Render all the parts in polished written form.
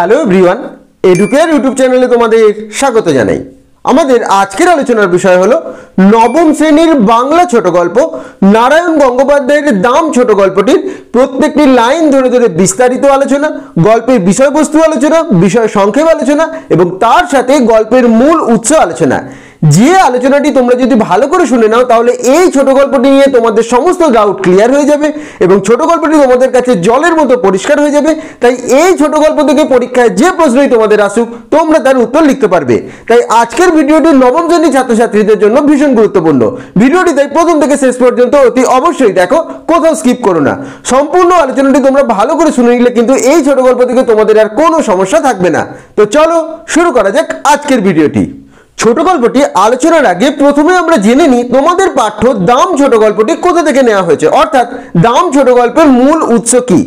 Hello everyone, educare YouTube চ্যানেলে তোমাদের স্বাগত জানাই। আমাদের আজকের আলোচনার বিষয় হলো নবম শ্রেণীর বাংলা ছোট গল্প নারায়ণ গঙ্গোপাধ্যায়ের দাম ছোট গল্পটির প্রত্যেকটি লাইন ধরে ধরে বিস্তারিত আলোচনা, গল্পের বিষয়বস্তু আলোচনা, বিষয় সংক্ষেপ আলোচনা এবং তার সাথে গল্পের মূল উৎস আলোচনা। যে আলোচনাটি তোমরা যদি ভালো করে শুনে নাও তাহলে এই ছোট গল্পটি নিয়ে তোমাদের সমস্ত ডাউট ক্লিয়ার হয়ে যাবে এবং ছোট গল্পটি তোমাদের কাছে জলের মতো পরিষ্কার হয়ে যাবে। তাই এই ছোট গল্প থেকে পরীক্ষায় যে প্রশ্নই তোমাদের আসুক তোমরা তার উত্তর লিখতে পারবে। তাই আজকের ভিডিওটি নবম শ্রেণীর ছাত্রছাত্রীদের জন্য ভীষণ গুরুত্বপূর্ণ। ভিডিওটি তাই প্রথম থেকে শেষ পর্যন্ত অতি অবশ্যই দেখো, কোথাও স্কিপ করো না। সম্পূর্ণ আলোচনাটি তোমরা ভালো করে শুনে নিলে কিন্তু এই ছোট গল্প থেকে তোমাদের আর কোনো সমস্যা থাকবে না। তো চলো শুরু করা যাক আজকের ভিডিওটি। ছোট গল্পটি আলোচনার আগে প্রথমে আমরা জেনে নিই তোমাদের পাঠ্য দাম ছোট গল্পটি কোথা থেকে নেওয়া হয়েছে, অর্থাৎ দাম ছোট গল্পের মূল উৎস কি।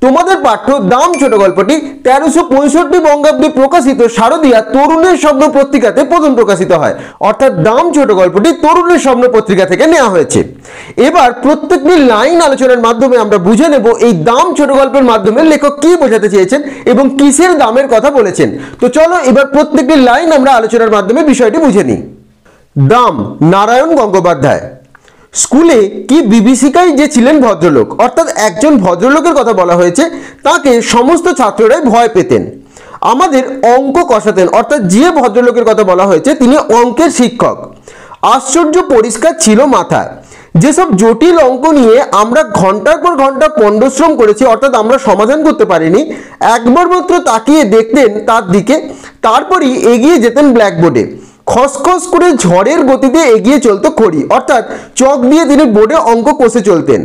তোমাদের পাঠ্য দাম ছোট গল্পটি 1365 বঙ্গাব্দে প্রকাশিত শারদীয়া তরুণের স্বপ্ন পত্রিকাতে প্রথম প্রকাশিত হয়, অর্থাৎ দাম ছোট গল্পটি তরুণের স্বপ্ন পত্রিকা থেকে নেওয়া হয়েছে। এবার প্রত্যেকটি লাইন আলোচনার মাধ্যমে আমরা বুঝে নেব এই দাম ছোট গল্পের মাধ্যমে লেখক কি বোঝাতে চেয়েছেন এবং কিসের দামের কথা বলেছেন। তো চলো এবার প্রত্যেকটি লাইন আমরা আলোচনার মাধ্যমে বিষয়টি বুঝে নিই। দাম নারায়ণ গঙ্গোপাধ্যায়। স্কুলে কি বিভীষিকায় যে ছিলেন ভদ্রলোক, অর্থাৎ একজন ভদ্রলোকের কথা বলা হয়েছে, তাকে সমস্ত ছাত্ররাই ভয় পেতেন। আমাদের অঙ্ক কষাতেন, অর্থাৎ যে ভদ্রলোকের কথা বলা হয়েছে তিনি অঙ্কের শিক্ষক। আশ্চর্য পরিষ্কার ছিল মাথা। যেসব জটিল অঙ্ক নিয়ে আমরা ঘন্টার পর ঘন্টা পণ্ডশ্রম করেছি, অর্থাৎ আমরা সমাধান করতে পারিনি, একবার মাত্র তাকিয়ে দেখতেন তার দিকে, তারপরই এগিয়ে যেতেন ব্ল্যাকবোর্ডে। খসখস করে ঝড়ের গতিতে এগিয়ে চলতো খড়ি, অর্থাৎ চক দিয়ে তিনি বোর্ডে অঙ্ক কষে চলতেন।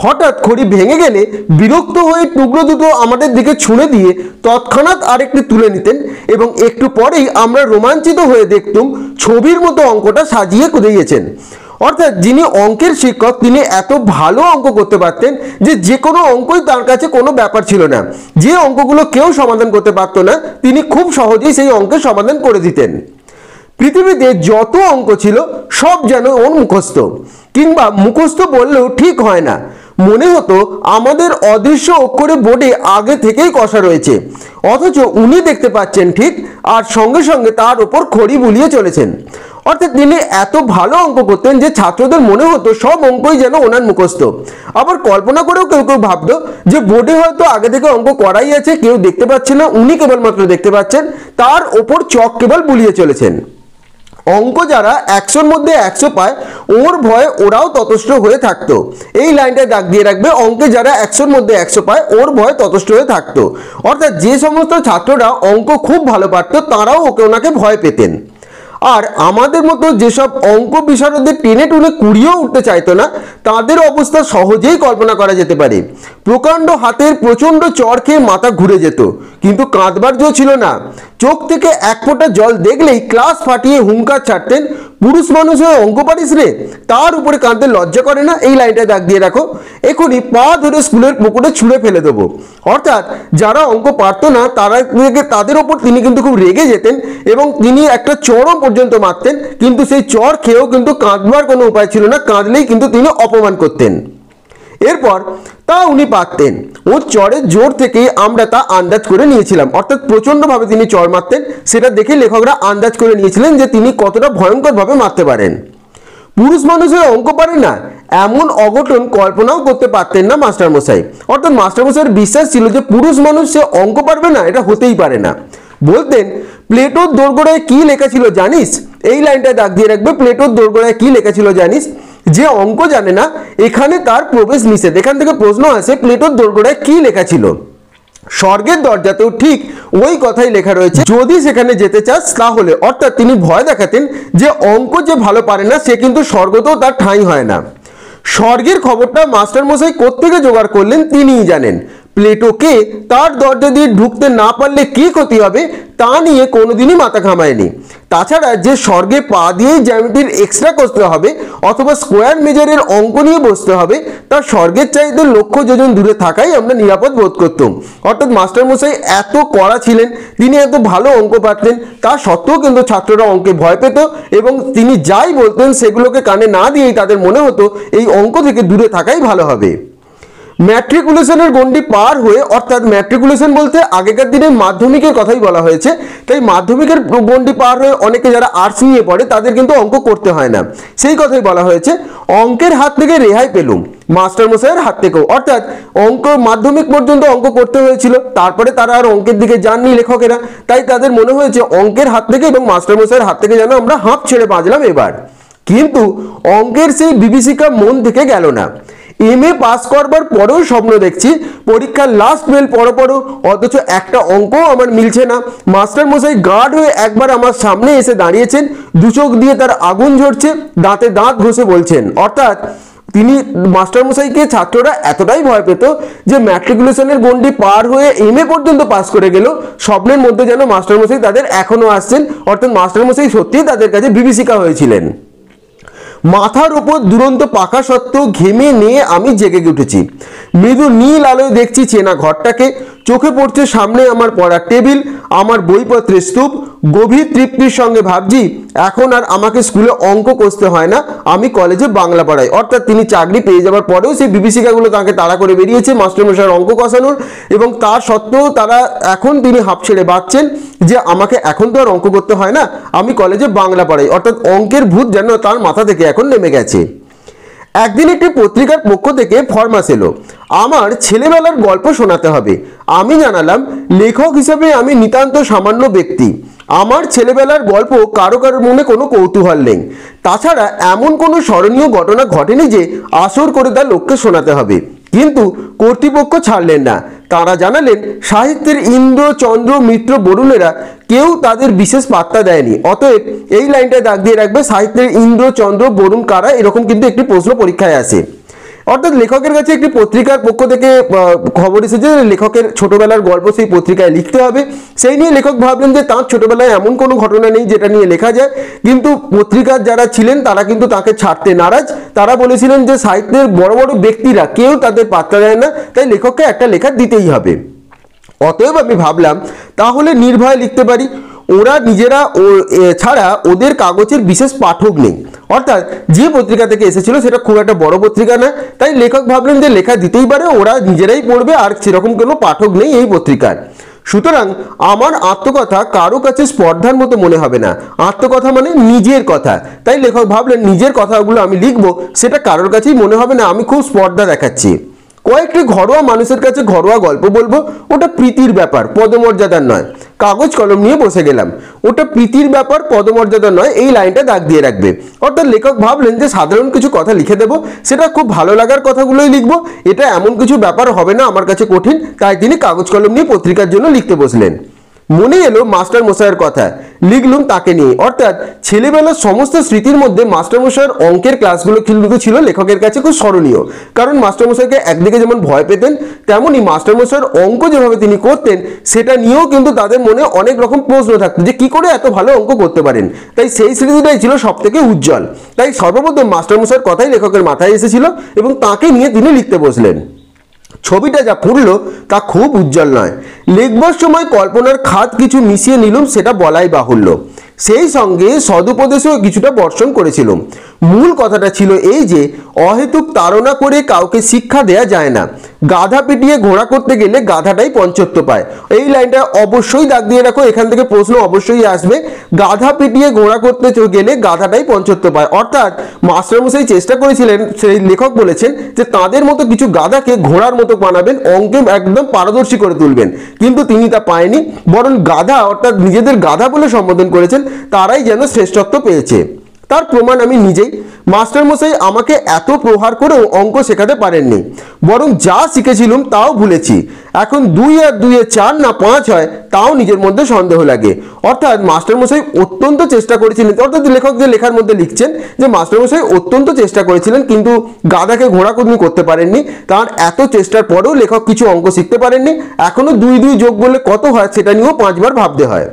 হঠাৎ খড়ি ভেঙে গেলে বিরক্ত হয়ে টুকরো দুটো আমাদের দিকে ছুঁড়ে দিয়ে তৎক্ষণাৎ আরেকটি তুলে নিতেন এবং একটু পরেই আমরা রোমাঞ্চিত হয়ে দেখতুম ছবির মতো অঙ্কটা সাজিয়ে দিয়েছেন। অর্থাৎ যিনি অঙ্কের শিক্ষক তিনি এত ভালো অঙ্ক করতে পারতেন যে কোনো অঙ্কই তার কাছে কোনো ব্যাপার ছিল না। যে অঙ্কগুলো কেউ সমাধান করতে পারতো না তিনি খুব সহজেই সেই অঙ্কের সমাধান করে দিতেন। পৃথিবীতে যত অঙ্ক ছিল সব যেন ওর মুখস্থ, কিংবা মুখস্থ বললেও ঠিক হয় না, মনে হতো আমাদের অদৃশ্য অক্ষরে বোর্ডে আগে থেকেই কষা রয়েছে, অথচ উনি দেখতে পাচ্ছেন ঠিক আর সঙ্গে সঙ্গে তার উপর খড়ি বুলিয়ে চলেছেন। অর্থাৎ তিনি এত ভালো অঙ্ক করতেন যে ছাত্রদের মনে হতো সব অঙ্কই যেন ওনার মুখস্থ। আবার কল্পনা করেও কেউ কেউ ভাবতো যে বোর্ডে হয়তো আগে থেকে অঙ্ক করাই আছে, কেউ দেখতে পাচ্ছে না, উনি কেবলমাত্র দেখতে পাচ্ছেন, তার ওপর চক কেবল বুলিয়ে চলেছেন। অঙ্ক যারা 100-র মধ্যে 100 পায় ওর ভয়ে ওরাও ততষ্ট হয়ে থাকতো। এই লাইনটায় দাগ দিয়ে রাখবে, অঙ্কে যারা 100-র মধ্যে 100 পায় ওর ভয়ে ততষ্ট হয়ে থাকতো। অর্থাৎ যে সমস্ত ছাত্ররা অঙ্ক খুব ভালো পারতো তারাও ওকে ওনাকে ভয় পেতেন। আর আমাদের মতো যেসব অঙ্ক বিশারদদের টেনে টুনে কুড়িয়েও উঠতে চাইতো না তাদের অবস্থা সহজেই কল্পনা করা যেতে পারে। প্রকাণ্ড হাতের প্রচণ্ড চড় খেয়ে মাথা ঘুরে যেত, কিন্তু কাঁদবার জো ছিল না। চোখ থেকে এক ফোঁটা জল দেখলেই ক্লাস ফাটিয়ে হুঙ্কার ছাড়তেন, পুরুষ মানুষ হয়ে অঙ্ক পারিস রে, তার উপরে কাঁদতে লজ্জা করে না। এই লাইনটায় দাগ দিয়ে রাখো, এখনই পা ধরে স্কুলের পুকুরে ছুঁড়ে ফেলে দেবো। অর্থাৎ যারা অঙ্ক পারতো না তাদের ওপর তিনি কিন্তু খুব রেগে যেতেন এবং তিনি একটা চড়ও পর্যন্ত মারতেন, কিন্তু সেই চড় খেয়েও কিন্তু কাঁদবার কোনো উপায় ছিল না, কাঁদলেই কিন্তু তিনি অপমান করতেন। এরপর তা উনি পারতেন, ওর চড়ের জোর থেকেই আমরা তা আন্দাজ করে নিয়েছিলাম, অর্থাৎ প্রচণ্ডভাবে তিনি চড় মারতেন, সেটা দেখে লেখকরা আন্দাজ করে নিয়েছিলেন যে তিনি কতটা ভয়ঙ্করভাবে মারতে পারেন। পুরুষ মানুষের অঙ্ক পারে না এমন অঘটন কল্পনাও করতে পারতেন না মাস্টারমশাই। অর্থাৎ মাস্টারমশাইয়ের বিশ্বাস ছিল যে পুরুষ মানুষ সে অঙ্ক পারবে না, এটা হতেই পারে না। বলতেন, প্লেটোর দোরগোড়ায় কি লেখা ছিল জানিস? এই লাইনটায় দাগ দিয়ে রাখবে, প্লেটোর দোরগোড়ায় কি লেখা ছিল জানিস? যে অঙ্ক জানে না এখানে তার প্রবেশ নিষেধ। এখান থেকে প্রশ্ন আসে প্লেটোর দোরগোড়ায় কি লেখা ছিল। স্বর্গের দরজাতেও ঠিক ওই কথাই লেখা রয়েছে, যদি সেখানে যেতে চাস তাহলে। অর্থাৎ তিনি ভয় দেখাতেন যে অঙ্ক যে ভালো পারে না সে কিন্তু স্বর্গতেও তার ঠাঁই হয় না। স্বর্গের খবরটা মাস্টারমশাই কোত্থেকে জোগাড় করলেন তিনিই জানেন। প্লেটোকে তার দরজা দিয়ে ঢুকতে না পারলে কি ক্ষতি হবে তা নিয়ে কোনোদিনই মাথা ঘামায়নি। তাছাড়া যে স্বর্গে পা দিয়েই জ্যামিতির এক্সট্রা কষতে হবে অথবা স্কোয়ার মেজারের অঙ্ক নিয়ে বসতে হবে, তার স্বর্গের চাইতে লক্ষ যোজন দূরে থাকাই আমরা নিরাপদ বোধ করতাম। অর্থাৎ মাস্টারমশাই এত কড়া ছিলেন, তিনি এত ভালো অঙ্ক পারতেন, তা সত্ত্বেও কিন্তু ছাত্ররা অঙ্কে ভয় পেত এবং তিনি যাই বলতেন সেগুলোকে কানে না দিয়েই তাদের মনে হতো এই অঙ্ক থেকে দূরে থাকাই ভালো হবে। ম্যাট্রিকুলেশনের গণ্ডি পার হয়ে, অর্থাৎ ম্যাট্রিকুলেশন বলতে আগেকার দিনে মাধ্যমিকের কথাই বলা হয়েছে, তাই মাধ্যমিকের গণ্ডি পার হয়ে অনেকে যারা আর্টস নিয়ে পড়ে তাদের কিন্তু অঙ্ক করতে হয় না, সেই কথাই বলা হয়েছে। অঙ্কের হাত থেকে রেহাই পেলুম মাস্টারমশাইয়ের হাত থেকেও, অর্থাৎ অঙ্ক মাধ্যমিক পর্যন্ত অঙ্ক করতে হয়েছিল, তারপরে তারা আর অঙ্কের দিকে যাননি লেখকেরা, তাই তাদের মনে হয়েছে অঙ্কের হাত থেকে এবং মাস্টারমশাইয়ের হাত থেকে যেন আমরা হাঁপ ছেড়ে বাঁচলাম এবার। কিন্তু অঙ্কের সেই বিভীষিকা মন থেকে গেল না। এমএ পাস করবার পরেও স্বপ্ন দেখছি পরীক্ষার লাস্ট বেল পড়ো, অথচ একটা অঙ্কও আমার মিলছে না। মাস্টারমশাই গার্ড হয়ে একবার আমার সামনে এসে দাঁড়িয়েছেন, দু চোখ দিয়ে তার আগুন ঝরছে, দাঁতে দাঁত ঘষে বলছেন, অর্থাৎ তিনি মাস্টারমশাইকে ছাত্ররা এতটাই ভয় পেত যে ম্যাট্রিকুলেশনের গণ্ডি পার হয়ে এমএ পর্যন্ত পাস করে গেল, স্বপ্নের মধ্যে যেন মাস্টারমশাই তাদের এখনো আসছেন, অর্থাৎ মাস্টারমশাই সত্যিই তাদের কাছে বিভীষিকা হয়েছিলেন। মাথার উপর দুরন্ত পাখা সত্ত্বেও ঘেমে নিয়ে আমি জেগে উঠেছি। মৃদু নীল আলোয় দেখছি চেনা ঘরটাকে, চোখে পড়ছে সামনে আমার পড়ার টেবিল, আমার বইপত্রের স্তূপ। গভীর তৃপ্তির সঙ্গে ভাবছি এখন আর আমাকে স্কুলে অঙ্ক কষতে হয় না, আমি কলেজে বাংলা পড়াই। অর্থাৎ তিনি চাকরি পেয়ে যাওয়ার পরেও সেই বিভীষিকাগুলো তাকে তাড়া করে বেরিয়েছে মাস্টারমশাইয়ের অঙ্ক কষানোর, এবং তার সত্ত্বেও তারা এখন তিনি হাঁপ ছেড়ে বাঁচছেন যে আমাকে এখন তো আর অঙ্ক করতে হয় না, আমি কলেজে বাংলা পড়াই। অর্থাৎ অঙ্কের ভূত যেন তার মাথা থেকে এখন নেমে গেছে। একদিন একটি পত্রিকার পক্ষ থেকে ফরমাস এলো, আমার ছেলেবেলার গল্প শোনাতে হবে। আমি জানালাম লেখক হিসেবে আমি নিতান্ত সামান্য ব্যক্তি, আমার ছেলেবেলার গল্প কারো মনে কোনো কৌতূহল নেই। তাছাড়া এমন কোনো স্মরণীয় ঘটনা ঘটেনি যে আসর করে তার লোককে শোনাতে হবে। কিন্তু কর্তৃপক্ষ ছাড়লেন না, তারা জানালেন সাহিত্যের ইন্দ্র চন্দ্র মিত্র বরুণেরা কেউ তাদের বিশেষ পাত্তা দেয়নি। অতএব এই লাইনটা দাগ দিয়ে রাখবে, সাহিত্যের ইন্দ্র চন্দ্র বরুণ কারা, এরকম কিন্তু একটি প্রশ্ন পরীক্ষায় আসে। অর্থাৎ লেখকের কাছে একটি পত্রিকার পক্ষ থেকে খবর এসেছে লেখকের ছোটবেলার গল্প সেই পত্রিকায় লিখতে হবে। সেই নিয়ে লেখক ভাবলেন যে তাঁর ছোটবেলায় এমন কোনো ঘটনা নেই যেটা নিয়ে লেখা যায়, কিন্তু পত্রিকার যারা ছিলেন তারা কিন্তু তাকে ছাড়তে নারাজ। তারা বলেছিলেন যে সাহিত্যের বড় বড় ব্যক্তিরা কেউ তাদের পাত্তা দেয় না, তাই লেখককে একটা লেখা দিতেই হবে। অতএব আমি ভাবলাম তাহলে নির্ভয়ে লিখতে পারি। ওরা নিজেরা ছাড়া ওদের কাগজের বিশেষ পাঠক নেই, অর্থাৎ যে পত্রিকা থেকে এসেছিল সেটা খুব একটা বড় পত্রিকা না, তাই লেখক ভাবলেন যে লেখা দিতেই পারে, ওরা নিজেরাই পড়বে, আর সেরকম কোনো পাঠক নেই এই পত্রিকার। সুতরাং আমার আত্মকথা কারো কাছে স্পর্ধার মতো মনে হবে না। আত্মকথা মানে নিজের কথা, তাই লেখক ভাবলেন নিজের কথাগুলো আমি লিখবো, সেটা কারোর কাছেই মনে হবে না আমি খুব স্পর্ধা দেখাচ্ছি। কয়েকটি ঘরোয়া মানুষের কাছে ঘরোয়া গল্প বলবো, ওটা প্রীতির ব্যাপার, পদমর্যাদার নয়। কাগজ কলম নিয়ে বসে গেলাম, ওটা প্রীতির ব্যাপার, পদমর্যাদার নয়, এই লাইনটা দাগ দিয়ে রাখবে। অর্থাৎ লেখক ভাবলেন যে সাধারণ কিছু কথা লিখে দেবো, সেটা খুব ভালো লাগার কথাগুলোই লিখবো, এটা এমন কিছু ব্যাপার হবে না আমার কাছে কঠিন, তাই তিনি কাগজ কলম নিয়ে পত্রিকার জন্য লিখতে বসলেন। মনে এলো মাস্টারমশাইয়ের কথা, লিখলুম তাকে নিয়ে। অর্থাৎ ছেলেবেলার সমস্ত স্মৃতির মধ্যে মাস্টারমশাইয়ের অঙ্কের ক্লাসগুলো কিন্তু ছিল লেখকের কাছে খুব স্মরণীয়, কারণ মাস্টারমশাইকে একদিকে যেমন ভয় পেতেন, তেমনই মাস্টারমশাইয়ের অঙ্ক যেভাবে তিনি করতেন সেটা নিয়েও কিন্তু তাদের মনে অনেক রকম প্রশ্ন থাকতো যে কি করে এত ভালো অঙ্ক করতে পারেন। তাই সেই স্মৃতিটাই ছিল সব থেকে উজ্জ্বল। তাই সর্বপ্রথম মাস্টারমশাইয়ের কথাই লেখকের মাথায় এসেছিল এবং তাকে নিয়ে তিনি লিখতে বসলেন। ছবিটা যা ফুটল তা খুব উজ্জ্বল নয়। লিখবার সময় কল্পনার খাত কিছু মিশিয়ে নিলুম, সেটা বলাই বাহুল্য। সেই সঙ্গে সদুপদেশেও কিছুটা বর্ষণ করেছিলাম। মূল কথাটা ছিল এই যে অহেতুক তাড়না করে কাউকে শিক্ষা দেয়া যায় না। গাধা পিটিয়ে ঘোড়া করতে গেলে গাধাটাই পঞ্চত্ব পায়। এই লাইনটা অবশ্যই দাগ দিয়ে রাখো, এখান থেকে প্রশ্ন অবশ্যই আসবে। গাধা পিটিয়ে ঘোড়া করতে গেলে গাধাটাই পঞ্চত্ব পায়, অর্থাৎ মাস্টারমশাই চেষ্টা করেছিলেন, সেই লেখক বলেছেন যে তাদের মতো কিছু গাধাকে ঘোড়ার মতো বানাবেন, অঙ্কে একদম পারদর্শী করে তুলবেন, কিন্তু তিনি তা পায়নি, বরং গাধা অর্থাৎ নিজেদের গাধা বলে সম্বোধন করেছেন, তারাই যেন শ্রেষ্ঠত্ব পেয়েছে। তার প্রমাণ আমি নিজেই। মাস্টারমশাই আমাকে এত প্রহার করেও অঙ্ক শেখাতে পারেননি, বরং যা শিখেছিলাম তাও ভুলেছি। এখন 2 আর 2 4 না 5 হয় তাও নিজের মধ্যে সন্দেহ লাগে। অর্থাৎ মাস্টারমশাই অত্যন্ত চেষ্টা করেছিলেন, অর্থাৎ লেখক যে লেখার মধ্যে লিখছেন যে মাস্টারমশাই অত্যন্ত চেষ্টা করেছিলেন কিন্তু গাধাকে ঘোড়া করতে পারেননি। তার এত চেষ্টার পরেও লেখক কিছু অঙ্ক শিখতে পারেননি। এখনো 2 2 যোগ বললে কত হয় সেটা নিয়েও 5 বার ভাবতে হয়।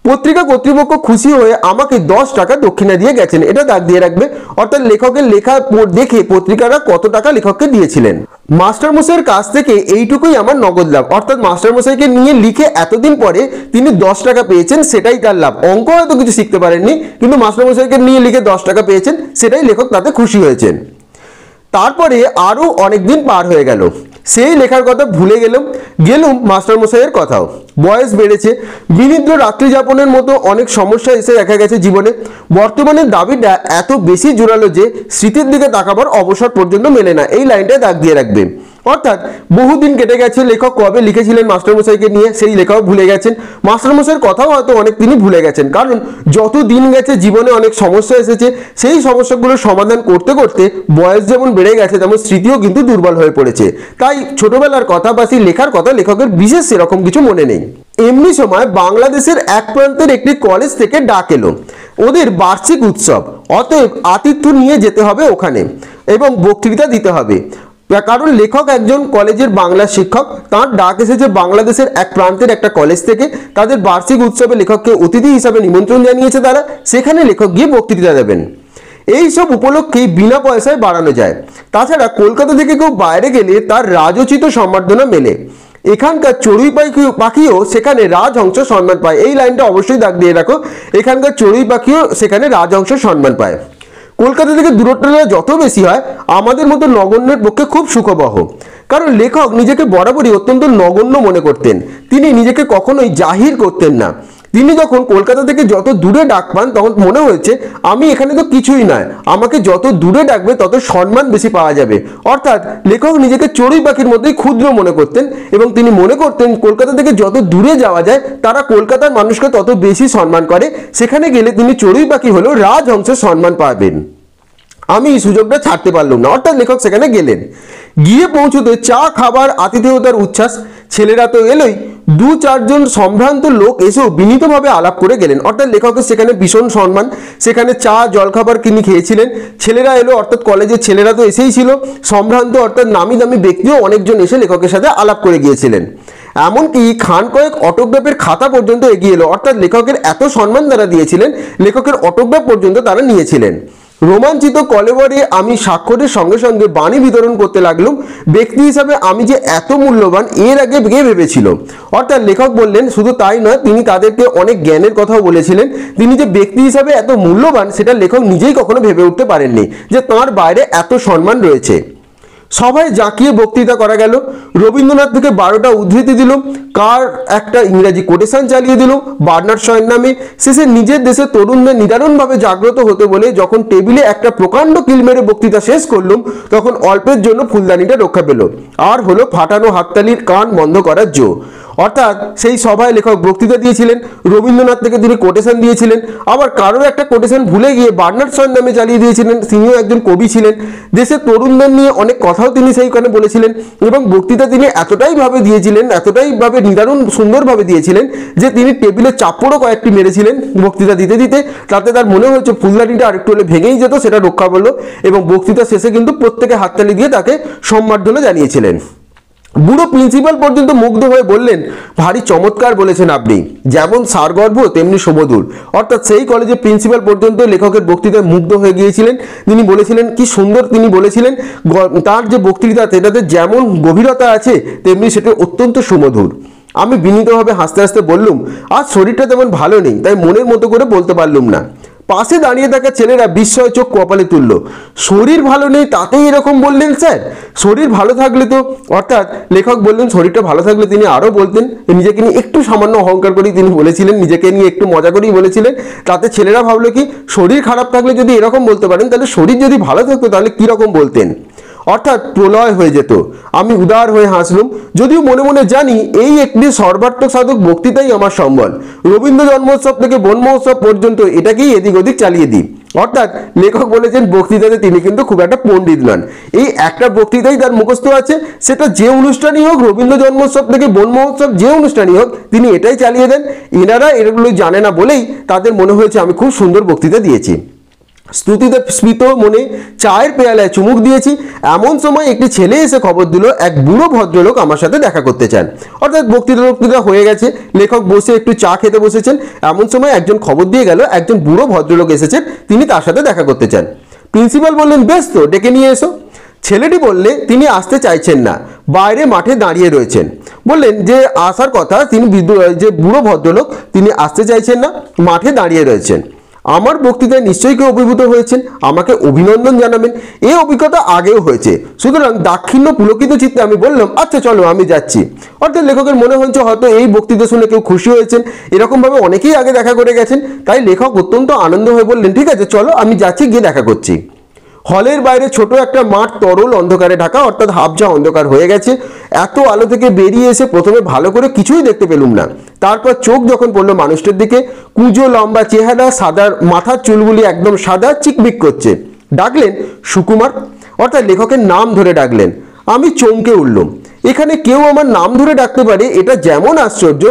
পত্রিকা কর্তৃপক্ষ খুশি হয়ে আমাকে 10 টাকা দক্ষিণা দিয়ে গেছেন, এটা দাগ দিয়ে রাখবে। অর্থাৎ লেখকের লেখা দেখে পত্রিকারা কত টাকা লেখককে দিয়েছিলেন। মাস্টারমশাইয়ের কাছ থেকে এইটুকুই আমার নগদ লাভ, অর্থাৎ মাস্টারমশাইকে নিয়ে লিখে এতদিন পরে তিনি 10 টাকা পেয়েছেন, সেটাই তার লাভ। অঙ্ক হয়তো কিছু শিখতে পারেননি, কিন্তু মাস্টারমশাইকে নিয়ে লিখে 10 টাকা পেয়েছেন, সেটাই লেখক তাতে খুশি হয়েছেন। তারপরে আরও অনেক দিন পার হয়ে গেল, সেই লেখার কথা ভুলে গেলুম মাস্টারমশাইয়ের কথাও। বয়স বেড়েছে, বিনিদ্র রাত্রি যাপনের মতো অনেক সমস্যা এসে দেখা গেছে জীবনে। বর্তমানে দাবিটা এত বেশি জোরালো যে স্মৃতির দিকে তাকাবার অবসর পর্যন্ত মেলে না। এই লাইনটায় দাগ দিয়ে রাখবে। অর্থাৎ বহুদিন কেটে গেছে, লেখক কবে লিখেছিলেন মাস্টারমশাইকে নিয়ে সেই লেখাও ভুলে গেছেন, মাস্টারমশাইয়ের কথাও হয়তো অনেক তিনি ভুলে গেছেন। কারণ যত দিন গেছে জীবনে অনেক সমস্যা এসেছে, সেই সমস্যাগুলোর সমাধান করতে করতে বয়স যেমন বেড়ে গেছে তেমন স্মৃতিও কিন্তু দুর্বল হয়ে পড়েছে। তাই ছোটবেলার কথা বা সেই লেখার কথা লেখকের বিশেষ সেরকম কিছু মনে নেই। এমনি সময় বাংলাদেশের এক প্রান্তের একটি কলেজ থেকে ডাক এলো, ওদের বার্ষিক উৎসব, অতএব আতিথ্য নিয়ে যেতে হবে ওখানে এবং বক্তৃতা দিতে হবে। কারণ লেখক একজন কলেজের বাংলা শিক্ষক, তার ডাক এসেছে বাংলাদেশের এক প্রান্তের একটা কলেজ থেকে। তাদের বার্ষিক উৎসবে লেখককে অতিথি হিসাবে নিমন্ত্রণ জানিয়েছে তারা, সেখানে লেখক গিয়ে বক্তৃতা দেবেন। এই সব উপলক্ষেই বিনা পয়সায় বাড়ানো যায়। তাছাড়া কলকাতা থেকে কেউ বাইরে গেলে তার রাজোচিত সম্বর্ধনা মেলে। এখানকার চড়ুই পাখিও সেখানে রাজহংস সম্মান পায়। এই লাইনটা অবশ্যই দাগ দিয়ে রাখো, এখানকার চড়ুই পাখিও সেখানে রাজহংস সম্মান পায়। কলকাতা থেকে দূরত্বটা যত বেশি হয় আমাদের মতো নগণ্যের পক্ষে খুব সুখবহ। কারণ লেখক নিজেকে বরাবরই অত্যন্ত নগণ্য মনে করতেন, তিনি নিজেকে কখনোই জাহির করতেন না। তিনি যখন কলকাতা থেকে যত দূরে ডাক পান তখন মনে হয়েছে আমি এখানে তো কিছুই নয়, আমাকে যত দূরে ডাকবে তত সম্মান বেশি পাওয়া যাবে। অর্থাৎ লেখক নিজেকে চড়ুই পাখির মধ্যেই ক্ষুদ্র মনে করতেন এবং তিনি মনে করতেন কলকাতা থেকে যত দূরে যাওয়া যায় তারা কলকাতার মানুষকে তত বেশি সম্মান করে, সেখানে গেলে তিনি চড়ুই পাখি হলেও রাজহংসের সম্মান পাবেন। আমি এই সুযোগটা ছাড়তে পারলাম না। অর্থাৎ লেখক সেখানে গেলেন, গিয়ে পৌঁছতে চা খাবার আতিথেয়তার উচ্ছ্বাস। ছেলেরা তো এলোই, 2-4 জন সম্ভ্রান্ত লোক এসেও বিনীতভাবে আলাপ করে গেলেন। অর্থাৎ লেখকের সেখানে ভীষণ সম্মান, সেখানে চা জলখাবার তিনি খেয়েছিলেন। ছেলেরা এলো, অর্থাৎ কলেজের ছেলেরা তো এসেই ছিল, সম্ভ্রান্ত অর্থাৎ নামি দামি ব্যক্তিও অনেকজন এসে লেখকের সাথে আলাপ করে গিয়েছিলেন। এমনকি খান কয়েক অটোগ্রাফের খাতা পর্যন্ত এগিয়ে এলো। অর্থাৎ লেখকের এত সম্মান তারা দিয়েছিলেন, লেখকের অটোগ্রাফ পর্যন্ত তারা নিয়েছিলেন। রোমাঞ্চিত কলেবরে আমি স্বাক্ষরের সঙ্গে সঙ্গে বাণী বিতরণ করতে লাগলাম। ব্যক্তি হিসাবে আমি যে এত মূল্যবান এর আগে কে ভেবেছিল। অর্থাৎ লেখক বললেন শুধু তাই নয়, তিনি তাদেরকে অনেক জ্ঞানের কথাও বলেছিলেন। তিনি যে ব্যক্তি হিসাবে এত মূল্যবান সেটা লেখক নিজেই কখনো ভেবে উঠতে পারেননি যে তাঁর বাইরে এত সম্মান রয়েছে। সবাই জাঁকিয়ে বক্তৃতা করা গেল। রবীন্দ্রনাথ থেকে 12টা উদ্ধৃতি দিল, কার একটা ইংরাজি কোটেশন চালিয়ে দিল বার্নার্ড শয়ের নামে। শেষে নিজের দেশে তরুণদের নিদারুণভাবে জাগ্রত হতে বলে যখন টেবিলে একটা প্রকাণ্ড কিল মেরে বক্তৃতা শেষ করলুম তখন অল্পের জন্য ফুলদানিটা রক্ষা পেল, আর হলো ফাটানো হাততালির কান বন্ধ করার জো। অর্থাৎ সেই সভায় লেখক বক্তৃতা দিয়েছিলেন, রবীন্দ্রনাথ থেকে তিনি কোটেশন দিয়েছিলেন, আবার কারোর একটা কোটেশন ভুলে গিয়ে বার্নার্ড শয়ের নামে চালিয়ে দিয়েছিলেন, তিনিও একজন কবি ছিলেন। দেশের তরুণদের নিয়ে অনেক কথাও তিনি সেইখানে বলেছিলেন এবং বক্তৃতা তিনি এতটাই ভাবে দিয়েছিলেন, এতটাই ভাবে নিদারুণ সুন্দরভাবে দিয়েছিলেন যে তিনি টেবিলে চাপড়ও কয়েকটি মেরেছিলেন বক্তৃতা দিতে দিতে। তাতে তার মনে হয়েছে ফুলদানিটা আরেকটু হলে ভেঙেই যেত, সেটা রক্ষা পেল এবং বক্তৃতা শেষে কিন্তু প্রত্যেকে হাততালি দিয়ে তাকে সম্বর্ধনা জানিয়েছিলেন। বুড়ো প্রিন্সিপাল পর্যন্ত মুগ্ধ হয়ে বললেন, ভারী চমৎকার বলেছেন আপনি, যেমন সারগর্ভ তেমনি সুমধুর। অর্থাৎ সেই কলেজের প্রিন্সিপাল পর্যন্ত লেখকের বক্তৃতায় মুগ্ধ হয়ে গিয়েছিলেন। তিনি বলেছিলেন কি সুন্দর তিনি বলেছিলেন, তার যে বক্তৃতা সেটাতে যেমন গভীরতা আছে তেমনি সেটা অত্যন্ত সুমধুর। আমি বিনীতভাবে হাসতে হাসতে বললুম, আজ শরীরটা তেমন ভালো নেই, তাই মনের মতো করে বলতে পারলুম না। পাশে দাঁড়িয়ে থাকা ছেলেরা বিস্ময় চোখ কপালে তুলল। শরীর ভালো নেই তাতেই এরকম বললেন স্যার? শরীর ভালো থাকলে তো, অর্থাৎ লেখক বললেন শরীরটা ভালো থাকলে তিনি আরও বলতেন, নিজেকে নিয়ে একটু সামান্য অহংকার করেই তিনি বলেছিলেন, নিজেকে নিয়ে একটু মজা করেই বলেছিলেন। তাতে ছেলেরা ভাবলো কি শরীর খারাপ থাকলে যদি এরকম বলতে পারেন তাহলে শরীর যদি ভালো থাকতো তাহলে কীরকম বলতেন। অর্থাৎ প্রলয় হয়ে যেত। আমি উদার হয়ে হাসলুম, যদিও মনে মনে জানি এই একটি সর্বাত্মক সাধক বক্তৃতাই আমার সম্বল। রবীন্দ্র জন্মোৎসব থেকে বন মহোৎসব পর্যন্ত এটাকেই এদিক ওদিক চালিয়ে দিই। অর্থাৎ লেখক বলেছেন বক্তৃতাতে তিনি কিন্তু খুব একটা পণ্ডিত নন, এই একটা বক্তৃতাই তার মুখস্থ আছে, সেটা যে অনুষ্ঠানই হোক, রবীন্দ্র জন্মোৎসব থেকে বন মহোৎসব যে অনুষ্ঠানই হোক তিনি এটাই চালিয়ে দেন। এনারা এগুলো জানে না বলেই তাদের মনে হয়েছে আমি খুব সুন্দর বক্তৃতা দিয়েছি। স্তুতিতে স্মিত মনে চায়ের পেয়ালায় চুমুক দিয়েছি। এমন সময় একটি ছেলে এসে খবর দিল এক বুড়ো ভদ্রলোক আমার সাথে দেখা করতে চান। অর্থাৎ বক্তৃতা হয়ে গেছে, লেখক বসে একটু চা খেতে বসেছেন, এমন সময় একজন খবর দিয়ে গেল একজন বুড়ো ভদ্রলোক এসেছেন, তিনি তার সাথে দেখা করতে চান। প্রিন্সিপাল বললেন, বেশ তো, ডেকে নিয়ে এসো। ছেলেটি বললে তিনি আসতে চাইছেন না, বাইরে মাঠে দাঁড়িয়ে রয়েছেন। বললেন যে আসার কথা, তিনি যে বুড়ো ভদ্রলোক তিনি আসতে চাইছেন না, মাঠে দাঁড়িয়ে রয়েছেন। আমার বক্তৃতায় নিশ্চয়ই কেউ অভিভূত হয়েছেন, আমাকে অভিনন্দন জানাবেন। এই অভিজ্ঞতা আগেও হয়েছে, সুতরাং দাক্ষিণ্য পুলকিত চিত্তে আমি বললাম আচ্ছা চলো আমি যাচ্ছি। অর্থাৎ লেখকের মনে হচ্ছে হয়তো এই বক্তৃতা শুনে কেউ খুশি হয়েছেন, এরকমভাবে অনেকেই আগে দেখা করে গেছেন, তাই লেখক অত্যন্ত আনন্দ হয়ে বললেন ঠিক আছে চলো আমি যাচ্ছি, গিয়ে দেখা করছি। হলের বাইরে ছোট একটা মাঠ তরল অন্ধকারে ঢাকা, অর্থাৎ হাফঝা অন্ধকার হয়ে গেছে। এত আলো থেকে বেরিয়ে এসে প্রথমে ভালো করে কিছুই দেখতে পেলুম না, তারপর চোখ যখন পড়লো মানুষটার দিকে, কুঁজো লম্বা চেহারা, সাদা মাথার চুলগুলি একদম সাদা, চিকবিক করছে। ডাকলেন সুকুমার, অর্থাৎ লেখকের নাম ধরে ডাকলেন। আমি চমকে উঠলাম, এখানে কেউ আমার নাম ধরে ডাকতে পারে এটা যেমন আশ্চর্য,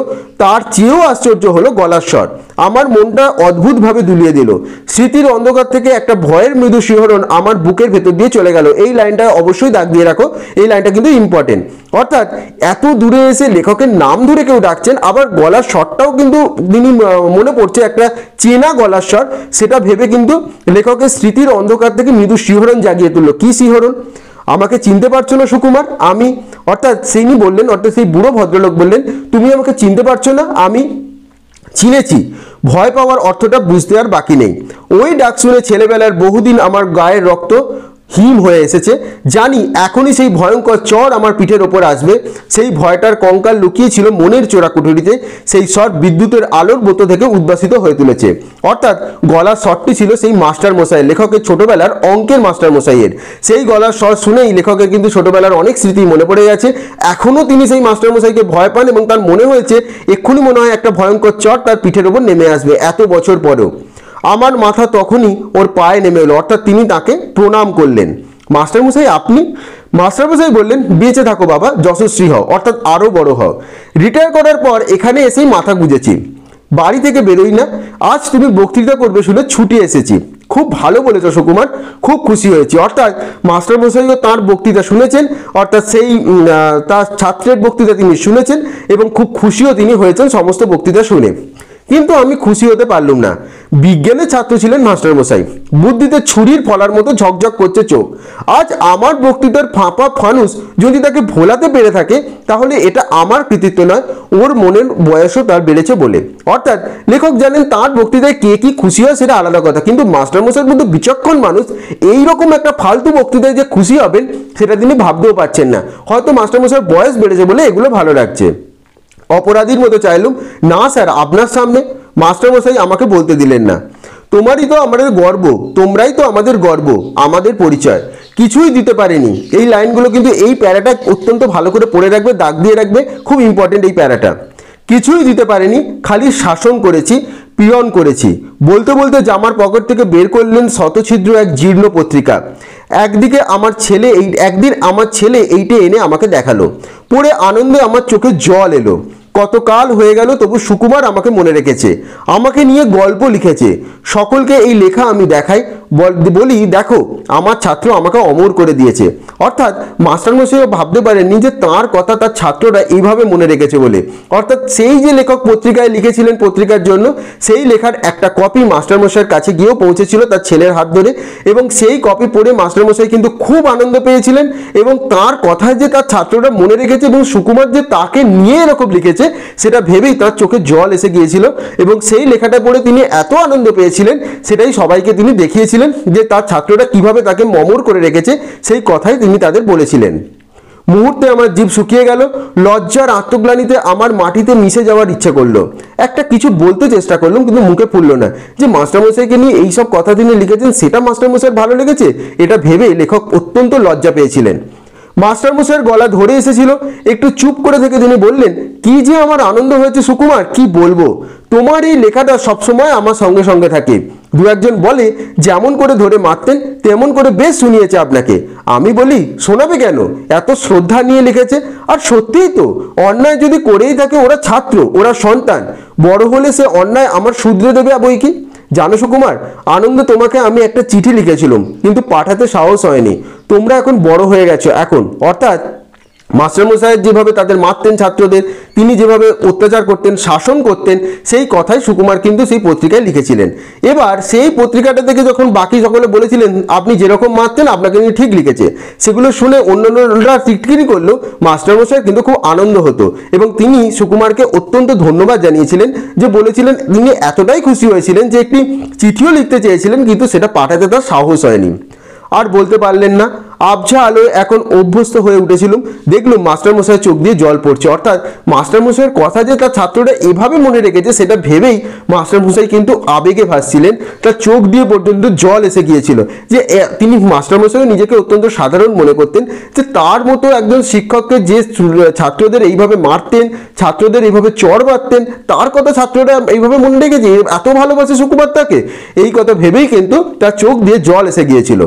তার চেয়েও আশ্চর্য হলো গলার স্বর। আমার মনটা অদ্ভুতভাবে দুলিয়ে দিল। স্মৃতির অন্ধকার থেকে একটা ভয়ের মৃদু শিহরণ আমার বুকের ভেতর দিয়ে চলে গেল। এই লাইনটা অবশ্যই দাগ দিয়ে রাখো, এই লাইনটা কিন্তু ইম্পর্টেন্ট। অর্থাৎ এত দূরে এসে লেখকের নাম ধরে কেউ ডাকছেন, আবার গলার স্বরটাও কিন্তু তিনি মনে পড়ছে একটা চেনা গলার স্বর, সেটা ভেবে কিন্তু লেখকের স্মৃতির অন্ধকার থেকে মৃদু শিহরণ জাগিয়ে তুললো। কি শিহরণ? আমাকে চিনতে পারছো না সুকুমার? আমি, অর্থাৎ তিনি বললেন, অর্থাৎ সেই বুড়ো ভদ্রলোক বললেন তুমি আমাকে চিনতে পারছো না? আমি চিনেছি। ভয় পাওয়ার অর্থটা বুঝতে আর বাকি নেই। ওই ডাক শুনে ছেলেবেলার বহুদিন আমার গায়ের রক্ত হিম হয়ে এসেছে। জানি এখনই সেই ভয়ঙ্কর চর আমার পিঠের ওপর আসবে। সেই ভয়টার কঙ্কাল লুকিয়ে ছিল মনের চোরাকুঠুরিতে, সেই স্বর বিদ্যুতের আলোর বোতো থেকে উদ্ভাসিত হয়ে তুলেছে। অর্থাৎ গলার স্বরটি ছিল সেই মাস্টার মশাই, লেখকের ছোটবেলার অঙ্কের মাস্টার মশাইয়ের। সেই গলার স্বর শুনেই লেখকের কিন্তু ছোটবেলার অনেক স্মৃতি মনে পড়ে গেছে। এখনও তিনি সেই মাস্টার মশাইকে ভয় পান এবং তার মনে হয়েছে এক্ষুনি মনে হয় একটা ভয়ঙ্কর চর তার পিঠের ওপর নেমে আসবে, এত বছর পরেও। আমার মাথা তখনই ওর পায়ে নেমে এলো, অর্থাৎ তিনি তাকে প্রণাম করলেন। মাস্টারমশাই আপনি? মাস্টারমশাই বললেন বেঁচে থাকো বাবা, যশস্বী হও, অর্থাৎ আরও বড় হও। রিটায়ার করার পর এখানে এসেই মাথা গুঁজেছি, বাড়ি থেকে বেরোই না। আজ তুমি বক্তৃতা করবে শুনে ছুটি এসেছি। খুব ভালো বলেছো সুকুমার, খুব খুশি হয়েছি। অর্থাৎ মাস্টারমশাইও তাঁর বক্তৃতা শুনেছেন, অর্থাৎ সেই তার ছাত্রের বক্তৃতা তিনি শুনেছেন এবং খুব খুশিও তিনি হয়েছেন সমস্ত বক্তৃতা শুনে। কিন্তু আমি খুশি হতে পারলুম না। বিজ্ঞানের ছাত্র ছিলেন মাস্টারমশাই, বুদ্ধিতে ছুরির ফলার মতো ঝকঝক করছে চোখ। আজ আমার বক্তৃতার ফাঁপা ফানুস যদি তাকে ভোলাতে পেরে থাকে, তাহলে এটা আমার কৃতিত্ব নয়, ওর মনের বয়সও তার বেড়েছে বলে। অর্থাৎ লেখক জানেন তাঁর বক্তৃতায় কে কি খুশি হয় সেটা আলাদা কথা, কিন্তু মাস্টারমশাইয়ের মতো বিচক্ষণ মানুষ এইরকম একটা ফালতু বক্তৃতায় যে খুশি হবেন সেটা তিনি ভাবতেও পারছেন না। হয়তো মাস্টারমশাইয়ের বয়স বেড়েছে বলে এগুলো ভালো লাগছে। অপরাধীর মতো চাইলুম, না স্যার আপনার সামনে। মাস্টারমশাই আমাকে বলতে দিলেন না। তোমারই তো আমাদের গর্ব, তোমরাই তো আমাদের গর্ব, আমাদের পরিচয়। কিছুই দিতে পারেনি। এই লাইনগুলো কিন্তু, এই প্যারাটা অত্যন্ত ভালো করে পড়ে রাখবে, দাগ দিয়ে রাখবে, খুব ইম্পর্টেন্ট এই প্যারাটা। কিছুই দিতে পারেনি, খালি শাসন করেছি, পীড়ন করেছি। বলতে বলতে জামার পকেট থেকে বের করলেন শতছিদ্র এক জীর্ণ পত্রিকা। একদিন আমার ছেলে এইটা এনে আমাকে দেখালো। পড়ে আনন্দে আমার চোখে জল এলো। কতকাল হয়ে গেল তবু সুকুমার আমাকে মনে রেখেছে, আমাকে নিয়ে গল্প লিখেছে। সকলকে এই লেখা আমি দেখাই, বলি দেখো আমার ছাত্র আমাকে অমর করে দিয়েছে। অর্থাৎ মাস্টারমশাইও ভাবতে পারেননি যে তাঁর কথা তার ছাত্ররা এইভাবে মনে রেখেছে বলে। অর্থাৎ সেই যে লেখক পত্রিকায় লিখেছিলেন পত্রিকার জন্য, সেই লেখার একটা কপি মাস্টারমশাইয়ের কাছে গিয়েও পৌঁছেছিল তার ছেলের হাত ধরে, এবং সেই কপি পড়ে মাস্টারমশাই কিন্তু খুব আনন্দ পেয়েছিলেন। এবং তার কথায় যে তার ছাত্ররা মনে রেখেছে এবং সুকুমার যে তাকে নিয়ে এরকম লিখেছে, সেটা ভেবেই তার চোখে জল এসে গিয়েছিল। এবং সেই লেখাটা পড়ে তিনি এত আনন্দ পেয়েছিলেন, সেটাই সবাইকে তিনি দেখিয়েছিলেন যে তার ছাত্ররা কিভাবে তাকে মমর করে রেখেছে, সেই কথাই তিনি তাদের বলেছিলেন। মুহূর্তে আমার জিভ শুকিয়ে গেল। লজ্জার আত্মগ্লানিতে আমার মাটিতে মিশে যাওয়ার ইচ্ছে করলো। একটা কিছু বলতে চেষ্টা করলাম, কিন্তু মুখে ফুললো না। যে মাস্টারমশাইকে নিয়ে এইসব কথা তিনি লিখেছেন সেটা মাস্টারমশাইয়ের ভালো লেগেছে, এটা ভেবে লেখক অত্যন্ত লজ্জা পেয়েছিলেন। মাস্টারমশাইয়ের গলা ধরে এসেছিল। একটু চুপ করে থেকে তিনি বললেন, কি যে আমার আনন্দ হয়েছে সুকুমার, কি বলবো। তোমার এই লেখাটা সবসময় আমার সঙ্গে সঙ্গে থাকে। দু একজন বলে যেমন করে ধরে মারতেন তেমন করে বেশ শুনিয়েছে আপনাকে। আমি বলি শোনাবে কেন, এত শ্রদ্ধা নিয়ে লিখেছে। আর সত্যিই তো, অন্যায় যদি করেই থাকে, ওরা ছাত্র, ওরা সন্তান, বড় হলে সে অন্যায় আমার শুধরে দেবে বই কি। জানো সুকুমার, আনন্দ তোমাকে আমি একটা চিঠি লিখেছিলাম, কিন্তু পাঠাতে সাহস হয়নি। তোমরা এখন বড় হয়ে গেছো এখন, অর্থাৎ মাস্টারমশাই যেভাবে তাদের মারতেন ছাত্রদের, তিনি যেভাবে অত্যাচার করতেন, শাসন করতেন, সেই কথাই সুকুমার কিন্তু সেই পত্রিকায় লিখেছিলেন। এবার সেই পত্রিকাটা থেকে যখন বাকি সকলে বলেছিলেন আপনি যেরকম মারতেন আপনাকে নিয়ে ঠিক লিখেছে, সেগুলো শুনে অন্যান্যরা টিটকিরি করলেও মাস্টারমশাই কিন্তু খুব আনন্দ হতো এবং তিনি সুকুমারকে অত্যন্ত ধন্যবাদ জানিয়েছিলেন, যে বলেছিলেন তিনি এতটাই খুশি হয়েছিলেন যে একটি চিঠিও লিখতে চেয়েছিলেন কিন্তু সেটা পাঠাতে তার সাহস হয়নি। আর বলতে পারলেন না। আবছা আলোয় এখন অভ্যস্ত হয়ে উঠেছিলাম, দেখলুম মাস্টারমশাই চোখ দিয়ে জল পড়ছে। অর্থাৎ মাস্টারমশাইয়ের কথা যে তার ছাত্ররা এভাবে মনে রেখেছে সেটা ভেবেই মাস্টারমশাই কিন্তু আবেগে ভাসছিলেন, তার চোখ দিয়ে পর্যন্ত জল এসে গিয়েছিল। যে তিনি মাস্টারমশাই নিজেকে অত্যন্ত সাধারণ মনে করতেন, যে তার মতো একজন শিক্ষককে যে ছাত্রদের এইভাবে মারতেন, ছাত্রদের এইভাবে চড় মারতেন, তার কথা ছাত্ররা এইভাবে মনে রেখেছে, এত ভালোবাসে সুকুমার তাকে, এই কথা ভেবেই কিন্তু তার চোখ দিয়ে জল এসে গিয়েছিল।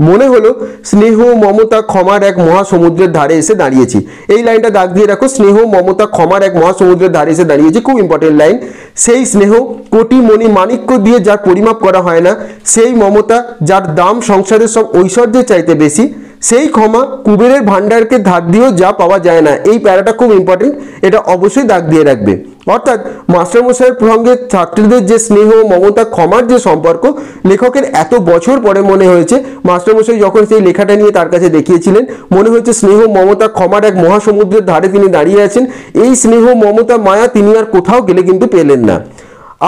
মনে হলো স্নেহ মমতা ক্ষমার এক মহাসমুদ্রের ধারে এসে দাঁড়িয়েছি। এই লাইনটা দাগ দিয়ে রাখো, স্নেহ মমতা ক্ষমার এক মহাসমুদ্রের ধারে এসে দাঁড়িয়েছি, খুব ইম্পর্টেন্ট লাইন। সেই স্নেহ কোটি মণি মাণিক্য দিয়ে যার পরিমাপ করা হয় না, সেই মমতা যার দাম সংসারের সব ঐশ্বর্যের চাইতে বেশি, সেই ক্ষমা কুবেরের ভান্ডারকে ধার দিয়েও যা পাওয়া যায় না। এই প্যারাটা খুব ইম্পর্টেন্ট, এটা অবশ্যই দাগ দিয়ে রাখবে। অর্থাৎ মাস্টারমশাইয়ের সঙ্গে ছাত্রীদের যে স্নেহ মমতা ক্ষমার যে সম্পর্ক, লেখকের এত বছর পরে মনে হয়েছে, মাস্টারমশাই যখন সেই লেখাটা নিয়ে তার কাছে দেখিয়েছিলেন, মনে হয়েছে স্নেহ মমতা ক্ষমার এক মহাসমুদ্রের ধারে তিনি দাঁড়িয়ে আছেন। এই স্নেহ মমতা মায়া তিনি আর কোথাও গেলে কিন্তু পেলেন না।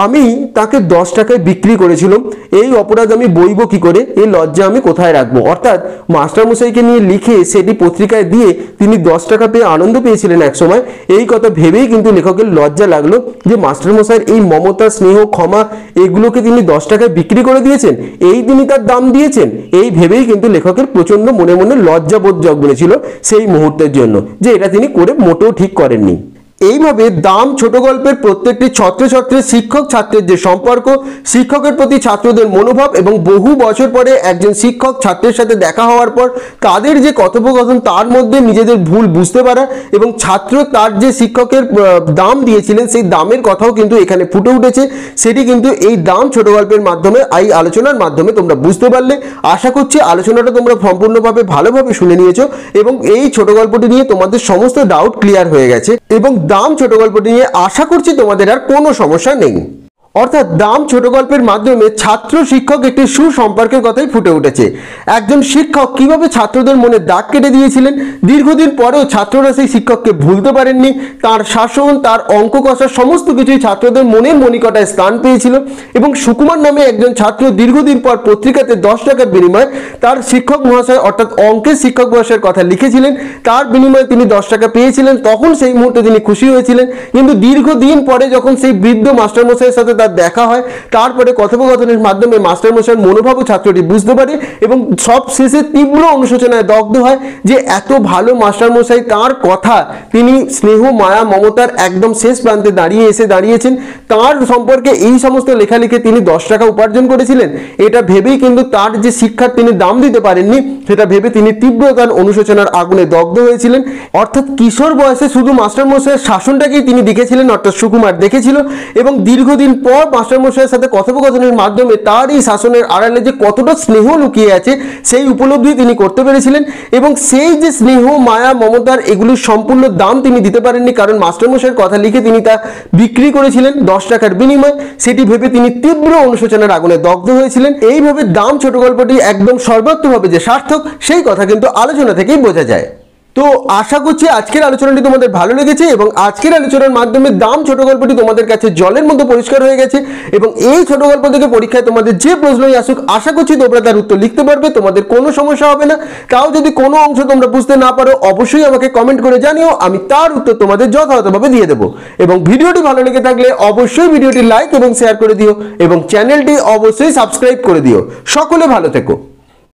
আমি তাকে 10 টাকায় বিক্রি করেছিলাম, এই অপরাধ আমি বইব কি করে, এই লজ্জা আমি কোথায় রাখবো। অর্থাৎ মাস্টারমশাইকে নিয়ে লিখে সেটি পত্রিকায় দিয়ে তিনি 10 টাকা পেয়ে আনন্দ পেয়েছিলেন এক সময়। এই কথা ভেবেই কিন্তু লেখকের লজ্জা লাগলো যে মাস্টারমশাইয়ের এই মমতা স্নেহ ক্ষমা এগুলোকে তিনি 10 টাকায় বিক্রি করে দিয়েছেন, এই তিনি তার দাম দিয়েছেন। এই ভেবেই কিন্তু লেখকের প্রচন্ড মনে মনে লজ্জাবোধ জন্মেছিল সেই মুহূর্তের জন্য, যে এটা তিনি করে মোটেও ঠিক করেননি। এইভাবে দাম ছোট গল্পের প্রত্যেকটি ছাত্রছাত্রীর শিক্ষক ছাত্রের যে সম্পর্ক, শিক্ষকের প্রতি ছাত্রদের মনোভাব এবং বহু বছর পরে একজন শিক্ষক ছাত্রের সাথে দেখা হওয়ার পর তাদের যে কথোপকথন, তার মধ্যে নিজেদের ভুল বুঝতে পারা এবং ছাত্র তার যে শিক্ষকের দাম দিয়েছিলেন সেই দামের কথাও কিন্তু এখানে ফুটে উঠেছে। সেটি কিন্তু এই দাম ছোট গল্পের মাধ্যমে, এই আলোচনার মাধ্যমে তোমরা বুঝতে পারলে। আশা করছি আলোচনাটা তোমরা সম্পূর্ণভাবে ভালোভাবে শুনে নিয়েছো এবং এই ছোট গল্পটি নিয়ে তোমাদের সমস্ত ডাউট ক্লিয়ার হয়ে গেছে এবং দাম ছোট গল্পটি নিয়ে আশা করছি তোমাদের আর কোনো সমস্যা নেই। অর্থাৎ দাম ছোট গল্পের মাধ্যমে ছাত্র শিক্ষক একটি সুসম্পর্কের কথাই ফুটে উঠেছে। একজন শিক্ষক কিভাবে ছাত্রদের মনে দাগ কেটে দিয়েছিলেন, দীর্ঘদিন পরেও ছাত্ররা সেই শিক্ষককে ভুলতে পারেননি, তার শাসন, তার অঙ্ক কষা সমস্ত কিছুই ছাত্রদের মনের মণিকটায় স্থান পেয়েছিল এবং সুকুমার নামে একজন ছাত্র দীর্ঘদিন পর পত্রিকাতে 10 টাকার বিনিময়ে তার শিক্ষক মহাশয় অর্থাৎ অঙ্কের শিক্ষক মহাশয়ের কথা লিখেছিলেন, তার বিনিময়ে তিনি 10 টাকা পেয়েছিলেন। তখন সেই মুহূর্তে তিনি খুশি হয়েছিলেন, কিন্তু দীর্ঘদিন পরে যখন সেই বৃদ্ধ মাস্টারমশাইয়ের সাথে তার দেখা হয়, তারপরে কথোপকথনের মাধ্যমে মাস্টারমশাইয়ের মনোভাবও ছাত্রটি বুঝতে পারে এবং সব শেষে তীব্র অনুশোচনায় দগ্ধ হয় যে এত ভালো মাস্টারমশাই, তার কথা তিনি স্নেহ মায়া মমতার একদম শেষ প্রান্তে দাঁড়িয়েছেন, তার সম্পর্কে এই সমস্ত লেখালেখি তিনি 10 টাকা উপার্জন করেছিলেন। এটা ভেবেই কিন্তু তার যে শিক্ষার তিনি দাম দিতে পারেননি, সেটা ভেবে তিনি তীব্র তার অনুশোচনার আগুনে দগ্ধ হয়েছিলেন। অর্থাৎ কিশোর বয়সে শুধু মাস্টারমশাইয়ের শাসনটাকেই তিনি দেখেছিলেন, অর্থাৎ সুকুমার দেখেছিল এবং দীর্ঘদিন পর মাস্টারমশাইয়ের সাথে কথোপকথনের মাধ্যমে তার এই শাসনের আড়ালে যে কতটা স্নেহ লুকিয়ে আছে সেই উপলব্ধি তিনি করতে পেরেছিলেন এবং সেই যে স্নেহ মায়া মমতার এগুলির সম্পূর্ণ দাম তিনি দিতে পারেননি, কারণ মাস্টারমশাইয়ের কথা লিখে তিনি তা বিক্রি করেছিলেন 10 টাকার বিনিময়ে। সেটি ভেবে তিনি তীব্র অনুশোচনার আগুনে দগ্ধ হয়েছিলেন। এইভাবে দাম ছোট গল্পটি একদম সর্বাত্মকভাবে যে সার্থক সেই কথা কিন্তু আলোচনা থেকেই বোঝা যায়। তো আশা করছি আজকের আলোচনাটি তোমাদের ভালো লেগেছে এবং আজকের আলোচনার মাধ্যমে দাম ছোট গল্পটি তোমাদের কাছে জলের মতো পরিষ্কার হয়ে গেছে এবং এই ছোট গল্প থেকে পরীক্ষায় তোমাদের যে প্রশ্নই আসুক আশা করছি তোমরা তার উত্তর লিখতে পারবে, তোমাদের কোনো সমস্যা হবে না। তাও যদি কোনো অংশ তোমরা বুঝতে না পারো অবশ্যই আমাকে কমেন্ট করে জানিও, আমি তার উত্তর তোমাদের যথাযথভাবে দিয়ে দেবো। এবং ভিডিওটি ভালো লেগে থাকলে অবশ্যই ভিডিওটি লাইক এবং শেয়ার করে দিও এবং চ্যানেলটি অবশ্যই সাবস্ক্রাইব করে দিও। সকলে ভালো থেকো।